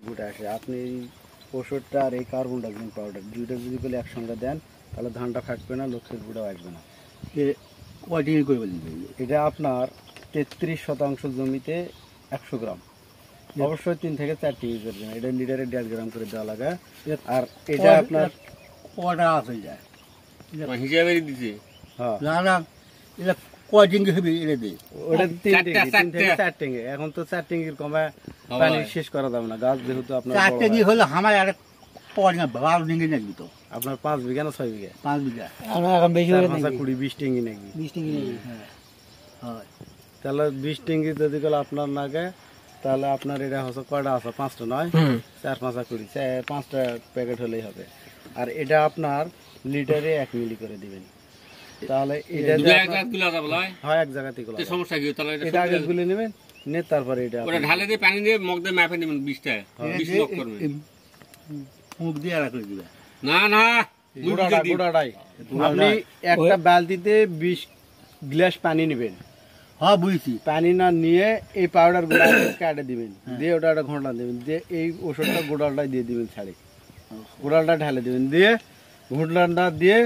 গুড় আসে। আপনি এই ওষুধটা আর এই কার্বন ডাইঅক্সাইড পাউডার দুইটা যদি করে একসঙ্গে দেন তাহলে ধানটা ফাটবে না, লক্ষ্মীর গুঁড়াও আসবে না। কয়দিন করে বলুন? এটা আপনার 33% জমিতে 100 গ্রাম, অবশ্যই 3 থেকে 4টি ইউজ করবেন। এটা লিটারে 1.5 গ্রাম করে দেওয়া লাগে। আর এটা আপনার কটা আছে যায় হিসাবে দিছে। হ্যাঁ না না, এটা কয়দিন হবে এটা দিয়ে? ওটা 3 থেকে 4 টেঙ্গে। এখন তো 4 টেঙ্গির কমে পানি শেষ করা যাবে না, গাছ যেহেতু আপনার 4 টেঙ্গি হলে আমার আর পড়ে না, 12 টেঙ্গি নাকি তো? আপনার 5 বিঘা না 6 বিঘা? 5 বিঘা। এখন বেশি হয়ে 20 টেঙ্গি নাকি? 20 টাকা নেই। হ্যাঁ, তাহলে 20 টেঙ্গি যদি করে আপনার নাগে, তাহলে আপনার এটা হচ্ছে কয়টা আছে? 5টা নয়, 4 5 20, 5টা প্যাকেট হলেই হবে। আর এটা আপনার লিটারে 1 মিলি করে দিবেন। তাহলে এটা দুটো এক লাখ গুলো আছে বলা হয়। হয় এক জায়গাতেই গুলো। তো সমস্যা কি তাহলে? এটা আগে গুলে নেবেন, নে তারপরে এটা ওটা ঢালে দিয়ে পানি দিয়ে মগ দিয়ে মাপে নেবেন 20টা 20 মগ করবেন। মুখ দিয়ে আর করে দিবে। না না, গুড়াটাই আপনি একটা বালতিতে 20 গ্লাস পানি নেবেন। হ্যাঁ বুঝছি। পানি না নিয়ে এই পাউডার গুলা কাটে দিবেন, দিয়ে ওটা একটা ঘন্টা দিবেন, দিয়ে এই ওষুধটা গোড়ালটাই দিয়ে দিবেন, ছাড়ে গোড়ালটা ঢালে দিবেন, দিয়ে ঘুটলাটা দিয়ে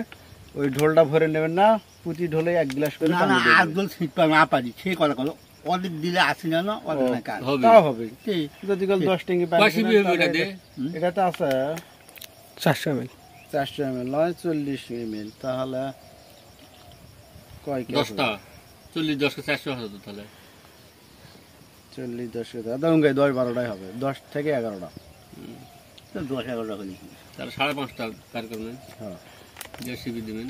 ওই ঢোলটা ভরে নেবেন না, প্রতি ঢোলে 1 গ্লাস করে না পানি না, দিয়ে আর দিবেন। দল শীত পাবে না পারি, সে কথা কলো অনেক দিলে আসি না, না অনেক না কাজ হবে। তাও হবে। ঠিক। যদি কাল 10 টেঙ্গি পানি কয় সিবি নেন, হবে এটা তাহলে দিয়ে? এটা তো আছে 400 ml 400 ml নয় 40 ml, তাহলে কয় কেজি? 10টা 40 10 কে 400 হতো তাহলে। 40 10 দাম গাই 10 12টাই হবে, 10 থেকে 11টা। 10-11 হলে তাহলে 5.5টা কার করবেন। হ্যাঁ, যে সিবি দিবেন।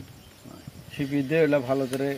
সিপি দিয়ে ওটা ভালো করে